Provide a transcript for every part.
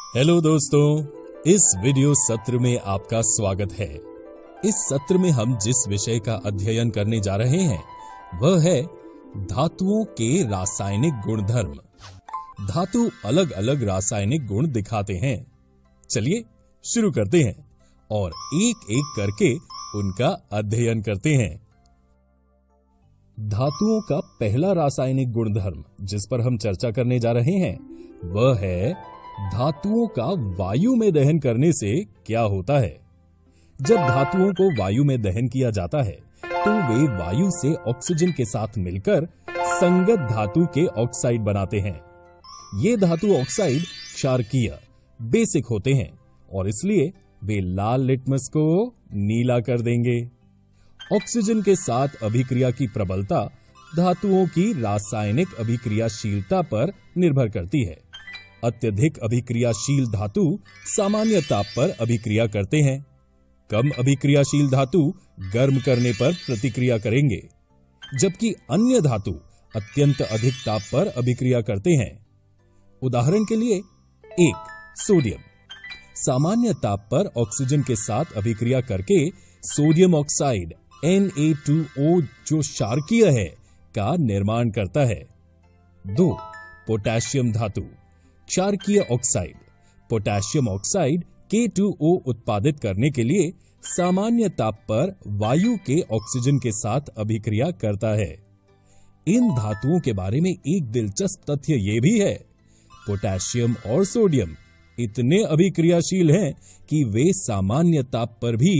Hello दोस्तों, इस video सत्र में आपका स्वागत है। इस सत्र में हम जिस विषय का अध्ययन करने जा रहे हैं वह है धातुओं के रासायनिक गुणधर्म। धातु अलग अलग रासायनिक गुण दिखाते हैं। चलिए शुरू करते हैं और एक एक करके उनका अध्ययन करते हैं। धातुओं का पहला रासायनिक गुणधर्म जिस पर हम चर्चा करने जा रहे हैं वह है धातुओं का वायु में दहन करने से क्या होता है। जब धातुओं को वायु में दहन किया जाता है तो वे वायु से ऑक्सीजन के साथ मिलकर संगत धातु के ऑक्साइड बनाते हैं। ये धातु ऑक्साइड क्षारकीय बेसिक होते हैं और इसलिए वे लाल लिटमस को नीला कर देंगे। ऑक्सीजन के साथ अभिक्रिया की प्रबलता धातुओं की रासायनिक अभिक्रियाशीलता पर निर्भर करती है। अत्यधिक अभिक्रियाशील धातु सामान्य ताप पर अभिक्रिया करते हैं। कम अभिक्रियाशील धातु गर्म करने पर प्रतिक्रिया करेंगे, जबकि अन्य धातु अत्यंत अधिक ताप पर अभिक्रिया करते हैं। उदाहरण के लिए एक सोडियम सामान्य ताप पर ऑक्सीजन के साथ अभिक्रिया करके सोडियम ऑक्साइड Na2O जो क्षारकीय है का निर्माण करता है। 2. पोटेशियम धातु क्षारकीय ऑक्साइड पोटेशियम ऑक्साइड K2O उत्पादित करने के लिए सामान्य ताप पर वायु के ऑक्सीजन के साथ अभिक्रिया करता है। इन धातुओं के बारे में एक दिलचस्प तथ्य यह भी है, पोटेशियम और सोडियम इतने अभिक्रियाशील हैं कि वे सामान्य ताप पर भी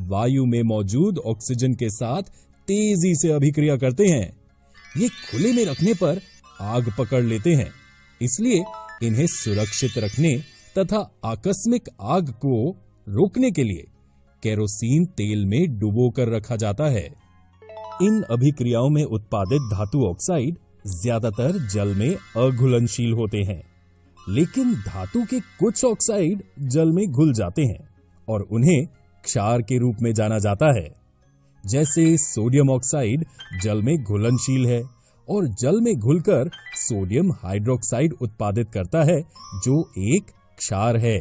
वायु में मौजूद ऑक्सीजन के साथ तेजी से अभिक्रिया करते हैं। ये खुले में रखने पर आग पकड़ लेते हैं, इसलिए इन्हें सुरक्षित रखने तथा आकस्मिक आग को रोकने के लिए केरोसिन तेल में डुबोकर रखा जाता है। इन अभिक्रियाओं में उत्पादित धातु ऑक्साइड ज्यादातर जल में अघुलनशील होते हैं, लेकिन धातु के कुछ ऑक्साइड जल में घुल जाते हैं और उन्हें क्षार के रूप में जाना जाता है। जैसे सोडियम ऑक्साइड जल में घुलनशील है और जल में घुलकर सोडियम हाइड्रोक्साइड उत्पादित करता है जो एक क्षार है।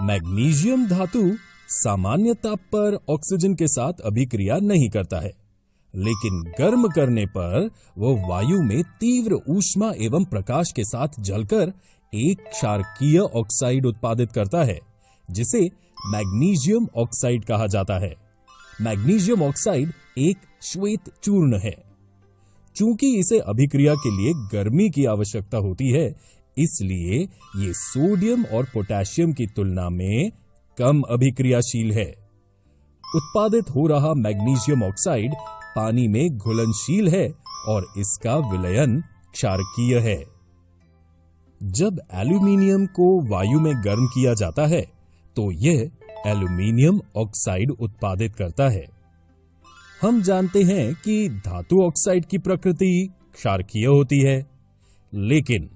मैग्नीशियम धातु सामान्य ताप पर ऑक्सीजन के साथ अभिक्रिया नहीं करता है, लेकिन गर्म करने पर वह वायु में तीव्र ऊष्मा एवं प्रकाश के साथ जलकर एक क्षारकीय ऑक्साइड उत्पादित करता है, जिसे मैग्नीशियम ऑक्साइड कहा जाता है। मैग्नीशियम ऑक्साइड एक श्वेत चूर्ण है। चूंकि इसे अभिक्रिया के लिए गर्मी की आवश्यकता होती है, इसलिए ये सोडियम और पोटेशियम की तुलना में कम अभिक्रियाशील है। उत्पादित हो रहा मैग्नीशियम ऑक्साइड पानी में घुलनशील है और इसका विलयन क्षारकीय है। जब एल्यूमीनियम को वायु में गर्म किया जाता है तो यह एल्यूमीनियम ऑक्साइड उत्पादित करता है। हम जानते हैं कि धातु ऑक्साइड की प्रकृति क्षारकीय होती है, लेकिन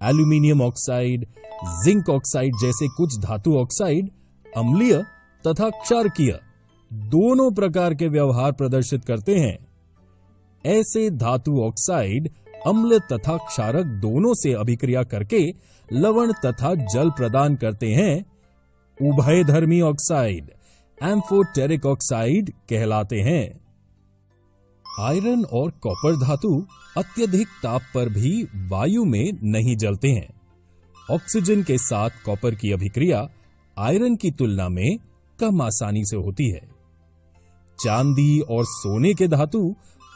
एल्यूमीनियम ऑक्साइड, जिंक ऑक्साइड जैसे कुछ धातु ऑक्साइड अम्लीय तथा क्षारकीय दोनों प्रकार के व्यवहार प्रदर्शित करते हैं। ऐसे धातु ऑक्साइड अम्ल तथा क्षारक दोनों से अभिक्रिया करके लवण तथा जल प्रदान करते हैं। उभयधर्मी ऑक्साइड एम्फोटेरिक ऑक्साइड कहलाते हैं। आयरन और कॉपर धातु अत्यधिक ताप पर भी वायु में नहीं जलते हैं। ऑक्सीजन के साथ कॉपर की अभिक्रिया आयरन की तुलना में कम आसानी से होती है। चांदी और सोने के धातु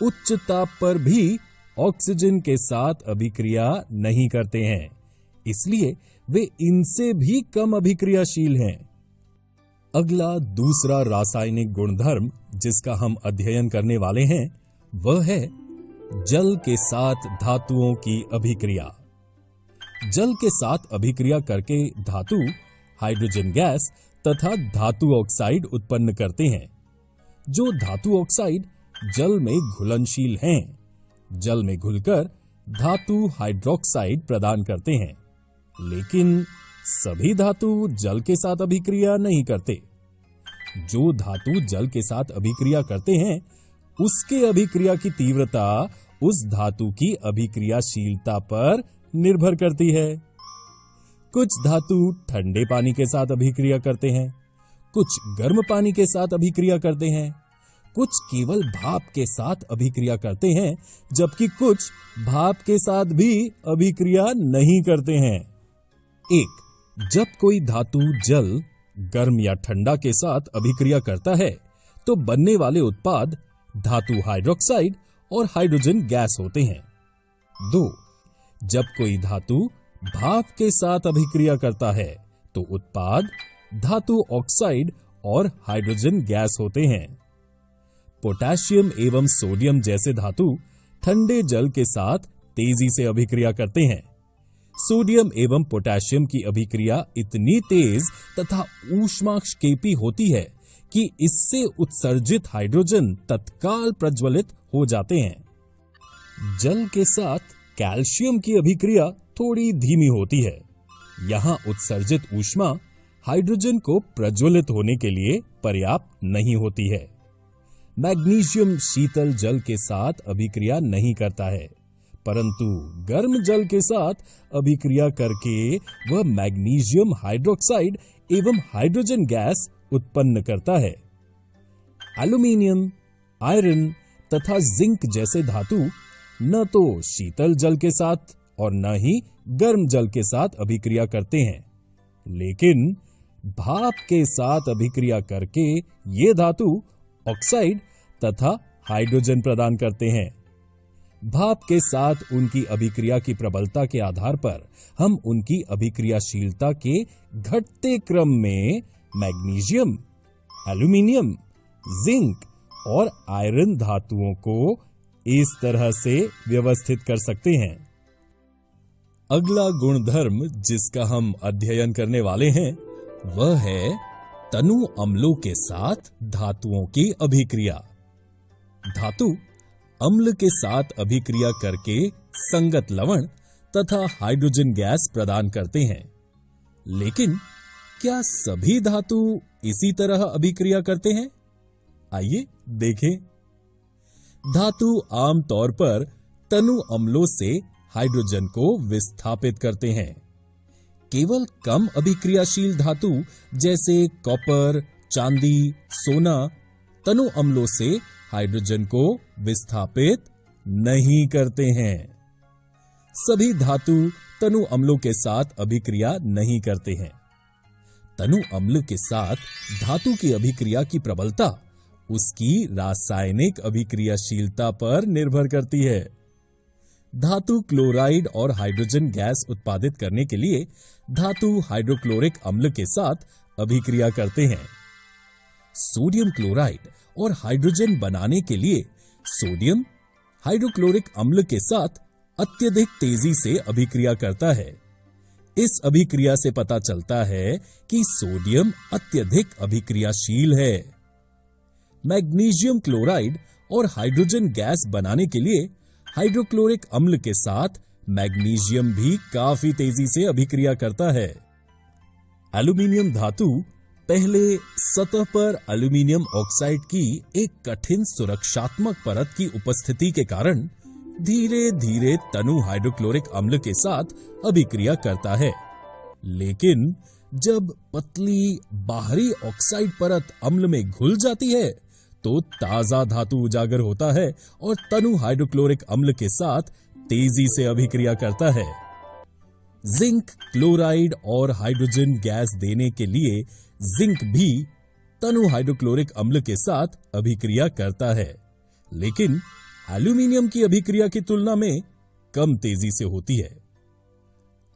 उच्च ताप पर भी ऑक्सीजन के साथ अभिक्रिया नहीं करते हैं, इसलिए वे इनसे भी कम अभिक्रियाशील हैं। अगला दूसरा रासायनिक गुणधर्म जिसका हम अध्ययन करने वाले हैं वह है जल के साथ धातुओं की अभिक्रिया। जल के साथ अभिक्रिया करके धातु हाइड्रोजन गैस तथा धातु ऑक्साइड उत्पन्न करते हैं। जो धातु ऑक्साइड जल में घुलनशील हैं, जल में घुलकर धातु हाइड्रोक्साइड प्रदान करते हैं, लेकिन सभी धातु जल के साथ अभिक्रिया नहीं करते। जो धातु जल के साथ अभिक्रिया करते हैं उसके अभिक्रिया की तीव्रता उस धातु की अभिक्रियाशीलता पर निर्भर करती है। कुछ धातु ठंडे पानी के साथ अभिक्रिया करते हैं, कुछ गर्म पानी के साथ अभिक्रिया करते हैं, कुछ केवल भाप के साथ अभिक्रिया करते हैं, जबकि कुछ भाप के साथ भी अभिक्रिया नहीं करते हैं। एक, जब कोई धातु जल गर्म या ठंडा के साथ अभिक्रिया करता है तो बनने वाले उत्पाद धातु हाइड्रोक्साइड और हाइड्रोजन गैस होते हैं। 2, जब कोई धातु भाप के साथ अभिक्रिया करता है तो उत्पाद धातु ऑक्साइड और हाइड्रोजन गैस होते हैं। पोटेशियम एवं सोडियम जैसे धातु ठंडे जल के साथ तेजी से अभिक्रिया करते हैं। सोडियम एवं पोटेशियम की अभिक्रिया इतनी तेज तथा ऊष्माक्षेपी होती है कि इससे उत्सर्जित हाइड्रोजन तत्काल प्रज्वलित हो जाते हैं। जल के साथ कैल्शियम की अभिक्रिया थोड़ी धीमी होती है। यहां उत्सर्जित ऊष्मा हाइड्रोजन को प्रज्वलित होने के लिए पर्याप्त नहीं होती है। मैग्नीशियम शीतल जल के साथ अभिक्रिया नहीं करता है, परंतु गर्म जल के साथ अभिक्रिया करके वह मैग्नीशियम हाइड्रोक्साइड एवं हाइड्रोजन गैस उत्पन्न करता है। एल्यूमीनियम, आयरन तथा जिंक जैसे धातु न तो शीतल जल के साथ और न ही गर्म जल के साथ अभिक्रिया करते हैं, लेकिन भाप के साथ अभिक्रिया करके ये धातु ऑक्साइड तथा हाइड्रोजन प्रदान करते हैं। भाप के साथ उनकी अभिक्रिया की प्रबलता के आधार पर हम उनकी अभिक्रियाशीलता के घटते क्रम में मैग्नीशियम, एल्यूमीनियम, जिंक और आयरन धातुओं को इस तरह से व्यवस्थित कर सकते हैं। अगला गुणधर्म जिसका हम अध्ययन करने वाले हैं वह है तनु अम्लों के साथ धातुओं की अभिक्रिया। धातु अम्ल के साथ अभिक्रिया करके संगत लवण तथा हाइड्रोजन गैस प्रदान करते हैं, लेकिन क्या सभी धातु इसी तरह अभिक्रिया करते हैं? आइए देखें। धातु आमतौर पर तनु अम्लों से हाइड्रोजन को विस्थापित करते हैं। केवल कम अभिक्रियाशील धातु जैसे कॉपर, चांदी, सोना तनु अम्लों से हाइड्रोजन को विस्थापित नहीं करते हैं। सभी धातु तनु अम्लों के साथ अभिक्रिया नहीं करते हैं। तनु अम्ल के साथ धातु की अभिक्रिया की प्रबलता उसकी रासायनिक अभिक्रियाशीलता पर निर्भर करती है। धातु क्लोराइड और हाइड्रोजन गैस उत्पादित करने के लिए धातु हाइड्रोक्लोरिक अम्ल के साथ अभिक्रिया करते हैं। सोडियम क्लोराइड और हाइड्रोजन बनाने के लिए सोडियम हाइड्रोक्लोरिक अम्ल के साथ अत्यधिक तेजी से अभिक्रिया करता है। इस अभिक्रिया से पता चलता है कि सोडियम अत्यधिक अभिक्रियाशील है। मैग्नीशियम क्लोराइड और हाइड्रोजन गैस बनाने के लिए हाइड्रोक्लोरिक अम्ल के साथ मैग्नीशियम भी काफी तेजी से अभिक्रिया करता है। एल्यूमीनियम धातु पहले सतह पर एल्यूमीनियम ऑक्साइड की एक कठिन सुरक्षात्मक परत की उपस्थिति के कारण धीरे धीरे तनु हाइड्रोक्लोरिक अम्ल के साथ अभिक्रिया करता है, लेकिन जब पतली बाहरी ऑक्साइड परत अम्ल में घुल जाती है तो ताजा धातु उजागर होता है और तनु हाइड्रोक्लोरिक अम्ल के साथ तेजी से अभिक्रिया करता है। जिंक क्लोराइड और हाइड्रोजन गैस देने के लिए जिंक भी तनु हाइड्रोक्लोरिक अम्ल के साथ अभिक्रिया करता है, लेकिन एल्यूमीनियम की अभिक्रिया की तुलना में कम तेजी से होती है।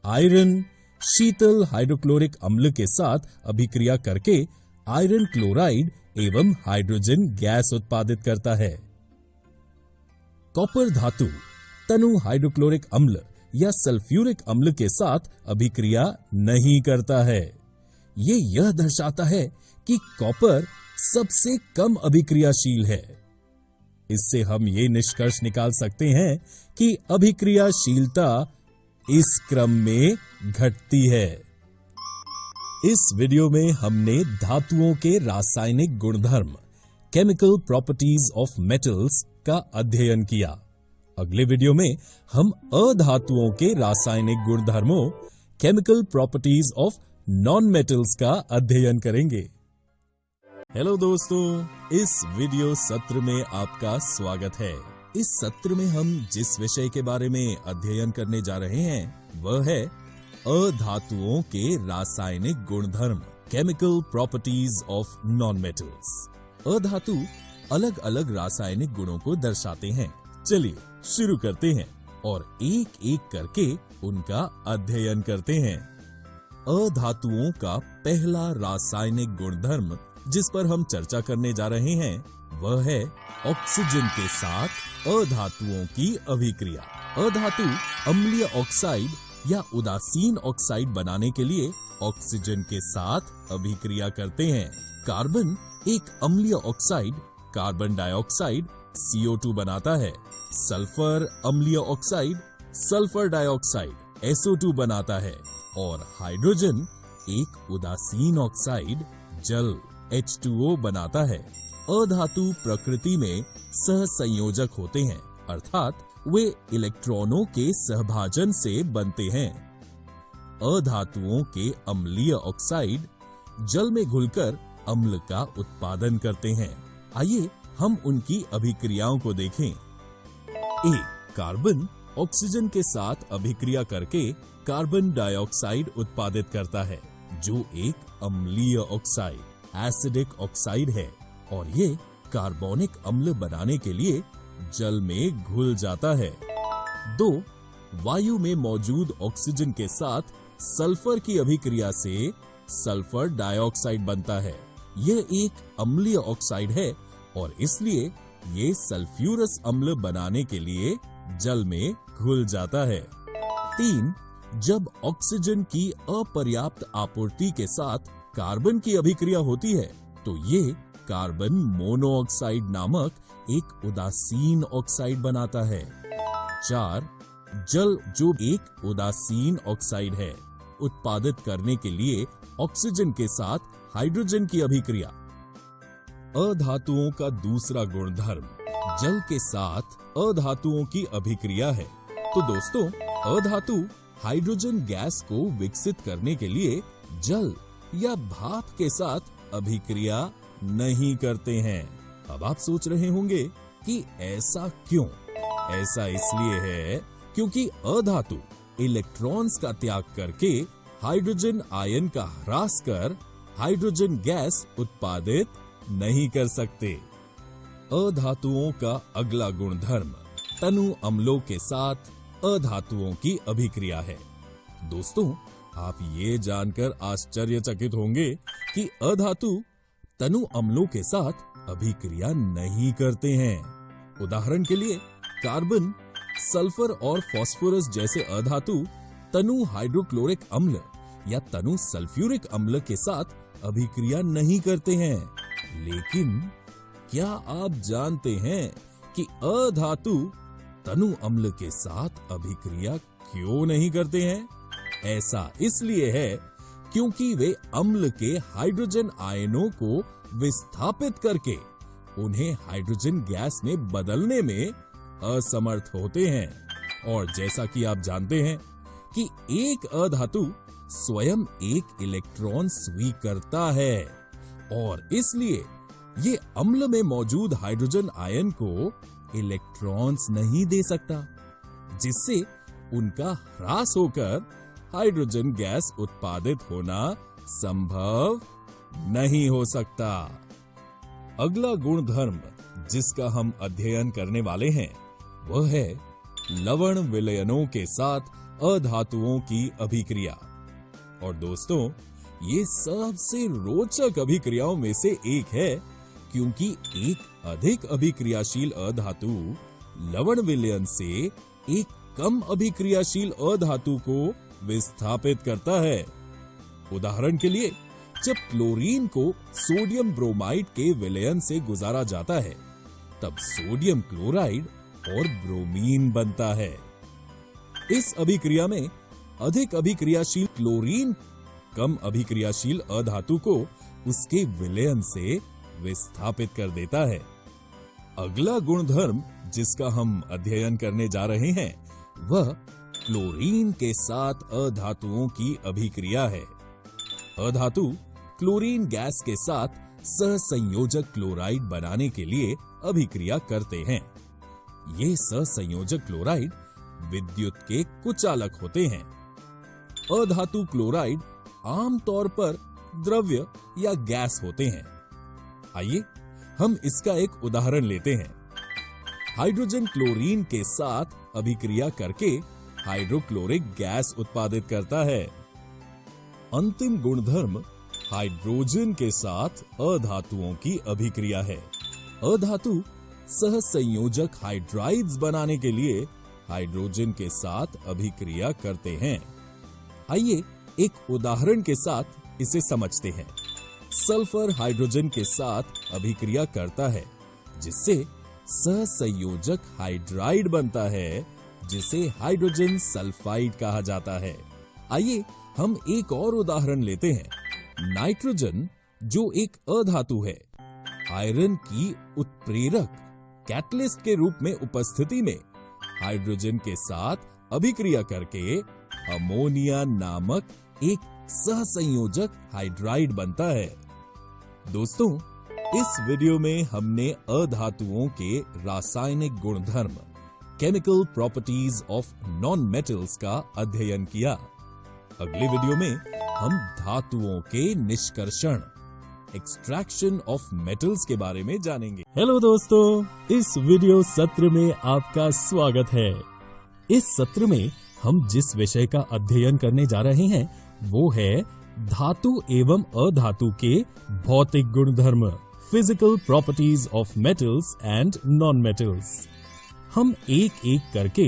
आयरन शीतल हाइड्रोक्लोरिक अम्ल के साथ अभिक्रिया करके आयरन क्लोराइड एवं हाइड्रोजन गैस उत्पादित करता है। कॉपर धातु तनु हाइड्रोक्लोरिक अम्ल या सल्फ्यूरिक अम्ल के साथ अभिक्रिया नहीं करता है। यह दर्शाता है कि कॉपर सबसे कम अभिक्रियाशील है। इससे हम ये निष्कर्ष निकाल सकते हैं कि अभिक्रियाशीलता इस क्रम में घटती है। इस वीडियो में हमने धातुओं के रासायनिक गुणधर्म केमिकल प्रॉपर्टीज ऑफ मेटल्स का अध्ययन किया। अगले वीडियो में हम अधातुओं के रासायनिक गुणधर्मों chemical properties of non metals का अध्ययन करेंगे। हेलो दोस्तों, इस वीडियो सत्र में आपका स्वागत है। इस सत्र में हम जिस विषय के बारे में अध्ययन करने जा रहे हैं वह है अधातुओं के रासायनिक गुणधर्म, chemical properties of non metals. अधातु अलग अलग रासायनिक गुणों को दर्शाते हैं। चलिए शुरू करते हैं और एक एक करके उनका अध्ययन करते हैं। अधातुओं का पहला रासायनिक गुणधर्म जिस पर हम चर्चा करने जा रहे हैं वह है ऑक्सीजन के साथ अधातुओं की अभिक्रिया। अधातु अम्लीय ऑक्साइड या उदासीन ऑक्साइड बनाने के लिए ऑक्सीजन के साथ अभिक्रिया करते हैं। कार्बन एक अम्लीय ऑक्साइड कार्बन डाइऑक्साइड CO2 बनाता है। सल्फर अम्लीय ऑक्साइड सल्फर डाइऑक्साइड SO2 बनाता है और हाइड्रोजन एक उदासीन ऑक्साइड जल H2O बनाता है। अधातु प्रकृति में सहसंयोजक होते हैं, अर्थात वे इलेक्ट्रॉनों के सहभाजन से बनते हैं। अधातुओं के अम्लीय ऑक्साइड जल में घुलकर अम्ल का उत्पादन करते हैं। आइए हम उनकी अभिक्रियाओं को देखें। ए, कार्बन ऑक्सीजन के साथ अभिक्रिया करके कार्बन डाइऑक्साइड उत्पादित करता है, जो एक अम्लीय ऑक्साइड, एसिडिक ऑक्साइड है और ये कार्बोनिक अम्ल बनाने के लिए जल में घुल जाता है। 2, वायु में मौजूद ऑक्सीजन के साथ सल्फर की अभिक्रिया से सल्फर डाइऑक्साइड बनता है। यह एक अम्लीय ऑक्साइड है और इसलिए ये सल्फ्यूरस अम्ल बनाने के लिए जल में घुल जाता है। 3, जब ऑक्सीजन की अपर्याप्त आपूर्ति के साथ कार्बन की अभिक्रिया होती है तो ये कार्बन मोनोऑक्साइड नामक एक उदासीन ऑक्साइड बनाता है। 4, जल जो एक उदासीन ऑक्साइड है, उत्पादित करने के लिए ऑक्सीजन के साथ हाइड्रोजन की अभिक्रिया। अधातुओं का दूसरा गुणधर्म जल के साथ अधातुओं की अभिक्रिया है। तो दोस्तों, अधातु हाइड्रोजन गैस को विकसित करने के लिए जल या भाप के साथ अभिक्रिया नहीं करते हैं। अब आप सोच रहे होंगे कि ऐसा क्यों? ऐसा इसलिए है क्योंकि अधातु इलेक्ट्रॉन्स का त्याग करके हाइड्रोजन आयन का ह्रास कर हाइड्रोजन गैस उत्पादित नहीं कर सकते। अधातुओं का अगला गुणधर्म तनु अम्लों के साथ अधातुओं की अभिक्रिया है। दोस्तों, आप ये जानकर आश्चर्यचकित होंगे कि अधातु तनु अम्लों के साथ अभिक्रिया नहीं करते हैं। उदाहरण के लिए कार्बन, सल्फर और फास्फोरस जैसे अधातु तनु हाइड्रोक्लोरिक अम्ल या तनु सल्फ्यूरिक अम्ल के साथ अभिक्रिया नहीं करते हैं। लेकिन क्या आप जानते हैं कि अधातु तनु अम्ल के साथ अभिक्रिया क्यों नहीं करते हैं? ऐसा इसलिए है क्योंकि वे अम्ल के हाइड्रोजन आयनों को विस्थापित करके उन्हें हाइड्रोजन गैस में बदलने में असमर्थ होते हैं। और जैसा कि आप जानते हैं कि एक अधातु स्वयं एक इलेक्ट्रॉन स्वीकर्ता है और इसलिए ये अम्ल में मौजूद हाइड्रोजन आयन को इलेक्ट्रॉन्स नहीं दे सकता, जिससे उनका ह्रास होकर हाइड्रोजन गैस उत्पादित होना संभव नहीं हो सकता। अगला गुणधर्म जिसका हम अध्ययन करने वाले हैं वह है लवण विलयनों के साथ अधातुओं की अभिक्रिया। और दोस्तों, ये सबसे रोचक अभिक्रियाओं में से एक है क्योंकि एक अधिक अभिक्रियाशील अधातु लवण विलयन से एक कम अभिक्रियाशील अधातु को विस्थापित करता है। उदाहरण के लिए, जब क्लोरीन को सोडियम ब्रोमाइड के विलयन से गुजारा जाता है तब सोडियम क्लोराइड और ब्रोमीन बनता है। इस अभिक्रिया में अधिक अभिक्रियाशील क्लोरीन कम अभिक्रियाशील अधातु को उसके विलयन से विस्थापित कर देता है। अगला गुणधर्म जिसका हम अध्ययन करने जा रहे हैं वह क्लोरीन के साथ अधातुओं की अभिक्रिया है। अधातु क्लोरीन गैस के साथ सहसंयोजक क्लोराइड बनाने के लिए अभिक्रिया करते हैं। ये सहसंयोजक क्लोराइड विद्युत के कुचालक होते हैं। अधातु क्लोराइड आमतौर पर द्रव्य या गैस होते हैं। आइए हम इसका एक उदाहरण लेते हैं। हाइड्रोजन क्लोरीन के साथ अभिक्रिया करके हाइड्रोक्लोरिक गैस उत्पादित करता है। अंतिम गुणधर्म हाइड्रोजन के साथ अधातुओं की अभिक्रिया है। अधातु सहसंयोजक हाइड्राइड्स बनाने के लिए हाइड्रोजन के साथ अभिक्रिया करते हैं। आइए एक उदाहरण के साथ इसे समझते हैं। सल्फर हाइड्रोजन के साथ अभिक्रिया करता है, जिससे सहसंयोजक हाइड्राइड बनता है, जिसे हाइड्रोजन सल्फाइड कहा जाता है। आइए हम एक और उदाहरण लेते हैं। नाइट्रोजन, जो एक अधातु है, आयरन की उत्प्रेरक कैटलिस्ट के रूप में उपस्थिति में हाइड्रोजन के साथ अभिक्रिया करके अमोनिया नामक एक सहसंयोजक हाइड्राइड बनता है। दोस्तों, इस वीडियो में हमने अधातुओं के रासायनिक गुणधर्म, chemical properties of non metals का अध्ययन किया। अगले वीडियो में हम धातुओं के निष्कर्षण, एक्सट्रैक्शन ऑफ मेटल्स के बारे में जानेंगे। हेलो दोस्तों, इस वीडियो सत्र में आपका स्वागत है। इस सत्र में हम जिस विषय का अध्ययन करने जा रहे हैं वो है धातु एवं अधातु के भौतिक गुणधर्म, physical properties of metals and non metals. हम एक एक करके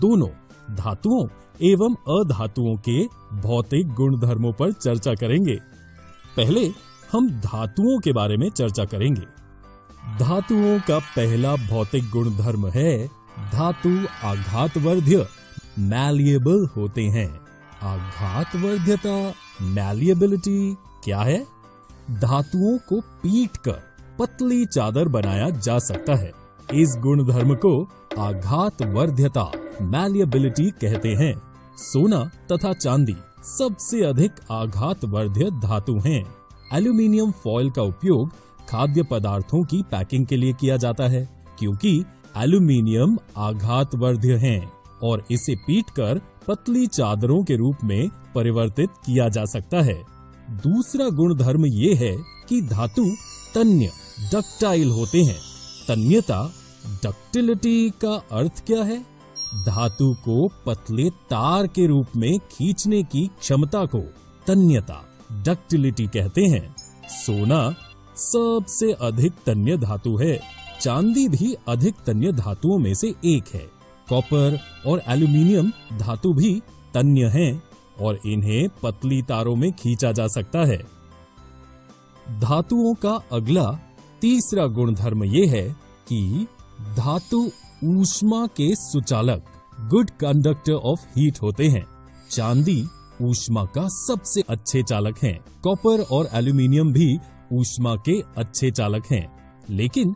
दोनों धातुओं एवं अधातुओं के भौतिक गुणधर्मों पर चर्चा करेंगे। पहले हम धातुओं के बारे में चर्चा करेंगे। धातुओं का पहला भौतिक गुणधर्म है धातु आघातवर्ध्य, मैलिएबल होते हैं। आघातवर्ध्यता, मैलिएबिलिटी क्या है? धातुओं को पीटकर पतली चादर बनाया जा सकता है। इस गुणधर्म को आघातवर्ध्यता, मैलिएबिलिटी कहते हैं। सोना तथा चांदी सबसे अधिक आघातवर्ध्य धातु हैं। एल्यूमीनियम फॉयल का उपयोग खाद्य पदार्थों की पैकिंग के लिए किया जाता है, क्योंकि एल्यूमीनियम आघातवर्ध्य हैं और इसे पीटकर पतली चादरों के रूप में परिवर्तित किया जा सकता है। दूसरा गुणधर्म ये है कि धातु तन्य, डक्टाइल होते हैं। तन्यता, डक्टिलिटी का अर्थ क्या है? धातु को पतले तार के रूप में खींचने की क्षमता को तन्यता, डक्टिलिटी कहते हैं। सोना सबसे अधिक तन्य धातु है। चांदी भी अधिक तन्य धातुओं में से एक है। कॉपर और एल्यूमीनियम धातु भी तन्य हैं और इन्हें पतली तारों में खींचा जा सकता है। धातुओं का अगला तीसरा गुणधर्म ये है कि धातु ऊष्मा के सुचालक, गुड कंडक्टर ऑफ हीट होते हैं। चांदी ऊष्मा का सबसे अच्छे चालक हैं। कॉपर और एल्यूमीनियम भी ऊष्मा के अच्छे चालक हैं। लेकिन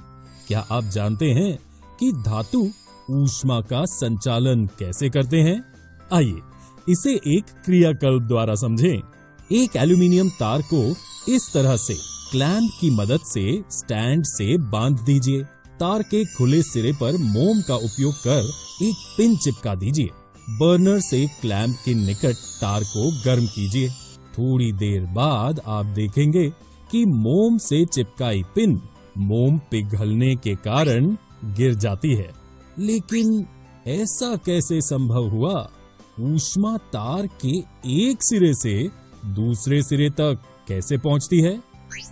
क्या आप जानते हैं कि धातु ऊष्मा का संचालन कैसे करते हैं? आइए इसे एक क्रियाकल्प द्वारा समझें। एक एल्यूमीनियम तार को इस तरह से क्लैंप की मदद से स्टैंड से बांध दीजिए। तार के खुले सिरे पर मोम का उपयोग कर एक पिन चिपका दीजिए। बर्नर से क्लैंप के निकट तार को गर्म कीजिए। थोड़ी देर बाद आप देखेंगे कि मोम से चिपकाई पिन मोम पिघलने के कारण गिर जाती है। लेकिन ऐसा कैसे संभव हुआ? ऊष्मा तार के एक सिरे से दूसरे सिरे तक कैसे पहुंचती है?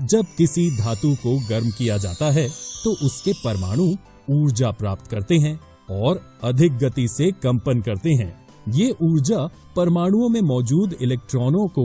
जब किसी धातु को गर्म किया जाता है तो उसके परमाणु ऊर्जा प्राप्त करते हैं और अधिक गति से कंपन करते हैं। ये ऊर्जा परमाणुओं में मौजूद इलेक्ट्रॉनों को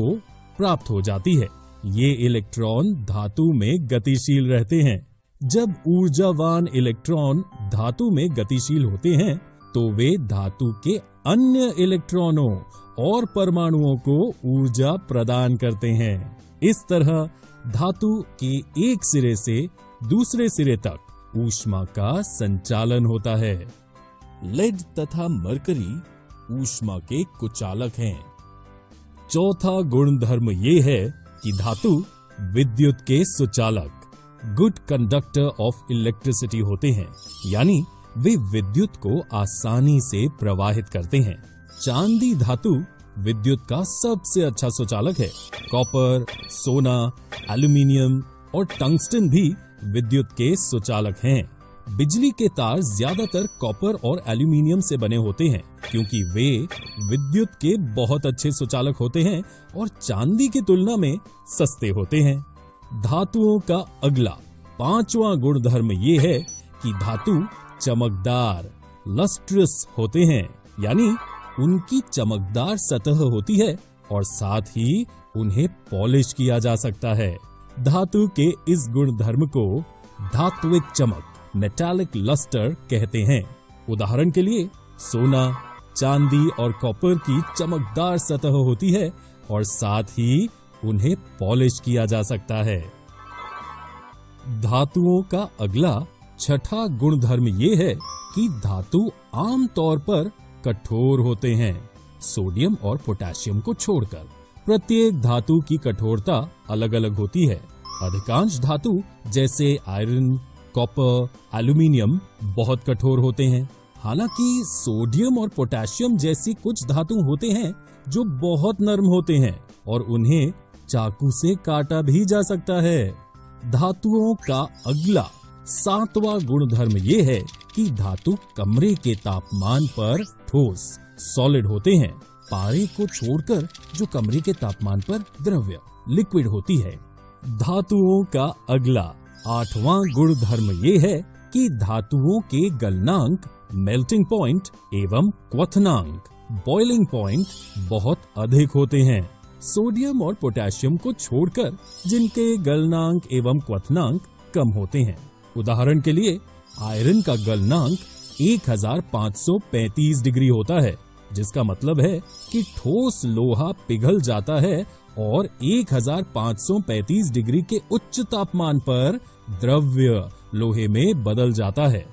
प्राप्त हो जाती है। ये इलेक्ट्रॉन धातु में गतिशील रहते हैं। जब ऊर्जावान इलेक्ट्रॉन धातु में गतिशील होते हैं तो वे धातु के अन्य इलेक्ट्रॉनों और परमाणुओं को ऊर्जा प्रदान करते हैं। इस तरह धातु के एक सिरे से दूसरे सिरे तक ऊष्मा का संचालन होता है। लेड तथा मरकरी ऊष्मा के कुचालक हैं। चौथा गुणधर्म ये है कि धातु विद्युत के सुचालक, गुड कंडक्टर ऑफ इलेक्ट्रिसिटी होते हैं, यानी वे विद्युत को आसानी से प्रवाहित करते हैं। चांदी धातु विद्युत का सबसे अच्छा सुचालक है। कॉपर, सोना, एल्यूमीनियम और टंगस्टन भी विद्युत के सुचालक हैं। बिजली के तार ज्यादातर कॉपर और एल्यूमीनियम से बने होते हैं क्योंकि वे विद्युत के बहुत अच्छे सुचालक होते हैं और चांदी की तुलना में सस्ते होते हैं। धातुओं का अगला पांचवा गुणधर्म ये है कि धातु चमकदार, लस्ट्रस होते हैं, यानी उनकी चमकदार सतह होती है और साथ ही उन्हें पॉलिश किया जा सकता है। धातु के इस गुणधर्म को धात्विक चमक, मेटालिक लस्टर कहते हैं। उदाहरण के लिए सोना, चांदी और कॉपर की चमकदार सतह होती है और साथ ही उन्हें पॉलिश किया जा सकता है। धातुओं का अगला छठा गुणधर्म ये है कि धातु आमतौर पर कठोर होते हैं, सोडियम और पोटेशियम को छोड़कर। प्रत्येक धातु की कठोरता अलग अलग होती है। अधिकांश धातु जैसे आयरन, कॉपर, एल्यूमीनियम बहुत कठोर होते हैं। हालांकि सोडियम और पोटेशियम जैसी कुछ धातु होते हैं जो बहुत नरम होते हैं और उन्हें चाकू से काटा भी जा सकता है। धातुओं का अगला सातवां गुणधर्म ये है कि धातु कमरे के तापमान पर ठोस, सॉलिड होते हैं, पारे को छोड़कर जो कमरे के तापमान पर द्रव्य, लिक्विड होती है। धातुओं का अगला आठवां गुणधर्म ये है कि धातुओं के गलनांक, मेल्टिंग पॉइंट एवं क्वथनांक, बॉइलिंग पॉइंट बहुत अधिक होते हैं। सोडियम और पोटेशियम को छोड़कर जिनके गलनांक एवं क्वथनांक कम होते हैं। उदाहरण के लिए आयरन का गलनांक 1535 डिग्री होता है, जिसका मतलब है कि ठोस लोहा पिघल जाता है और 1535 डिग्री के उच्च तापमान पर द्रव्य लोहे में बदल जाता है।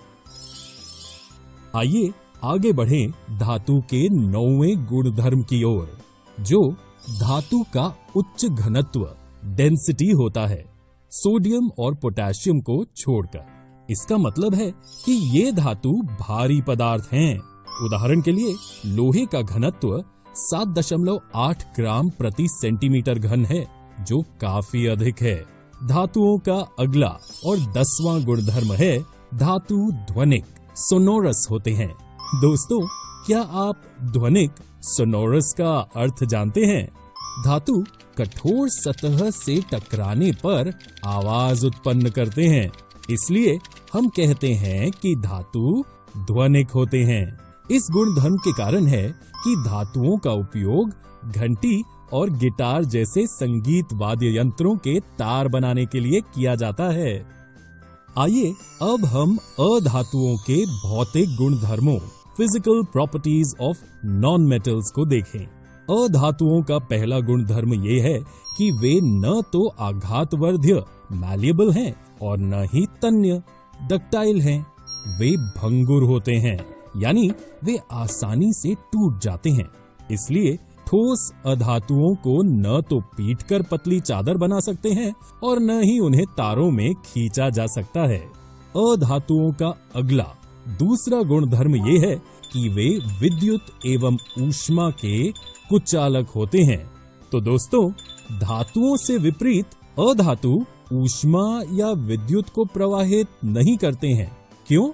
आइए आगे बढ़ें धातु के 9वें गुणधर्म की ओर, जो धातु का उच्च घनत्व, डेंसिटी होता है, सोडियम और पोटेशियम को छोड़कर। इसका मतलब है कि ये धातु भारी पदार्थ हैं। उदाहरण के लिए लोहे का घनत्व 7.8 ग्राम प्रति सेंटीमीटर घन है, जो काफी अधिक है। धातुओं का अगला और 10वां गुणधर्म है धातु ध्वनिक, सोनोरस होते हैं। दोस्तों, क्या आप ध्वनिक, सोनोरस का अर्थ जानते हैं? धातु कठोर सतह से टकराने पर आवाज उत्पन्न करते हैं, इसलिए हम कहते हैं कि धातु ध्वनिक होते हैं। इस गुणधर्म के कारण है कि धातुओं का उपयोग घंटी और गिटार जैसे संगीत वाद्य यंत्रों के तार बनाने के लिए किया जाता है। आइए अब हम अधातुओं के भौतिक गुणधर्मों, physical properties of non metals को देखें। अधातुओं का पहला गुणधर्म ये है कि वे न तो आघातवर्ध्य, मैलिएबल हैं और न ही तन्य, डक्टाइल हैं। वे भंगुर होते हैं, यानी वे आसानी से टूट जाते हैं। इसलिए ठोस अधातुओं को न तो पीटकर पतली चादर बना सकते हैं और न ही उन्हें तारों में खींचा जा सकता है। अधातुओं का अगला दूसरा गुणधर्म ये है कि वे विद्युत एवं ऊष्मा के कुचालक होते हैं। तो दोस्तों, धातुओं से विपरीत अधातु ऊष्मा या विद्युत को प्रवाहित नहीं करते हैं। क्यों?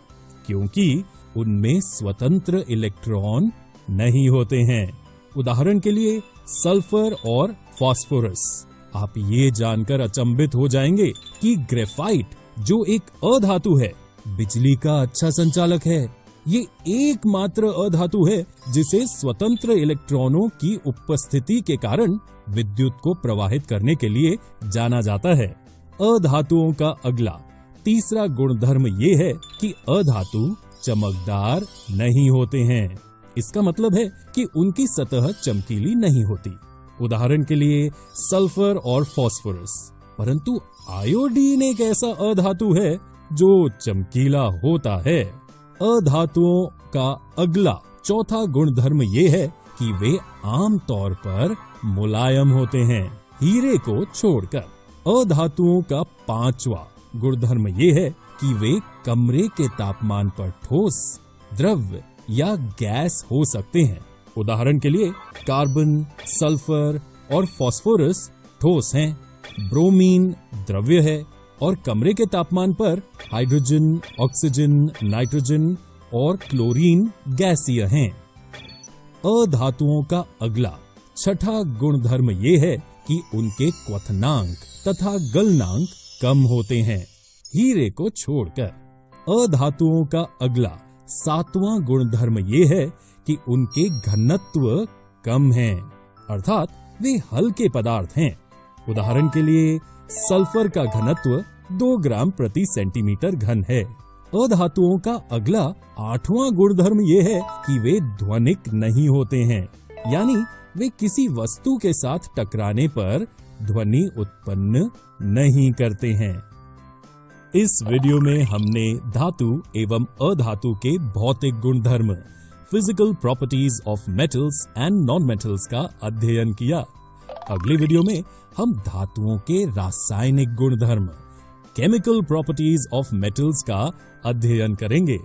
क्योंकि उनमें स्वतंत्र इलेक्ट्रॉन नहीं होते हैं। उदाहरण के लिए सल्फर और फास्फोरस। आप ये जानकर अचंभित हो जाएंगे कि ग्रेफाइट, जो एक अधातु है, बिजली का अच्छा संचालक है। ये एकमात्र अधातु है जिसे स्वतंत्र इलेक्ट्रॉनों की उपस्थिति के कारण विद्युत को प्रवाहित करने के लिए जाना जाता है। अधातुओं का अगला तीसरा गुणधर्म ये है कि अधातु चमकदार नहीं होते हैं। इसका मतलब है कि उनकी सतह चमकीली नहीं होती। उदाहरण के लिए सल्फर और फास्फोरस। परंतु आयोडीन एक ऐसा अधातु है जो चमकीला होता है। अधातुओं का अगला चौथा गुणधर्म ये है कि वे आम तौर पर मुलायम होते हैं, हीरे को छोड़कर। अधातुओं का पांचवा गुणधर्म ये है कि वे कमरे के तापमान पर ठोस, द्रव्य या गैस हो सकते हैं। उदाहरण के लिए कार्बन, सल्फर और फास्फोरस ठोस हैं, ब्रोमीन द्रव्य है और कमरे के तापमान पर हाइड्रोजन, ऑक्सीजन, नाइट्रोजन और क्लोरीन गैसीय हैं। अधातुओं का अगला छठा गुणधर्म ये है कि उनके क्वथनांक तथा गलनांक कम होते हैं, हीरे को छोड़कर। अधातुओं का अगला सातवां गुणधर्म ये है कि उनके घनत्व कम हैं, अर्थात वे हल्के पदार्थ हैं। उदाहरण के लिए सल्फर का घनत्व 2 ग्राम प्रति सेंटीमीटर घन है। अधातुओं का अगला आठवां गुणधर्म ये है कि वे ध्वनिक नहीं होते हैं, यानी वे किसी वस्तु के साथ टकराने पर ध्वनि उत्पन्न नहीं करते हैं। इस वीडियो में हमने धातु एवं अधातु के भौतिक गुणधर्म, physical properties of metals and non metals का अध्ययन किया। अगले वीडियो में हम धातुओं के रासायनिक गुणधर्म, केमिकल प्रॉपर्टीज ऑफ मेटल्स का अध्ययन करेंगे।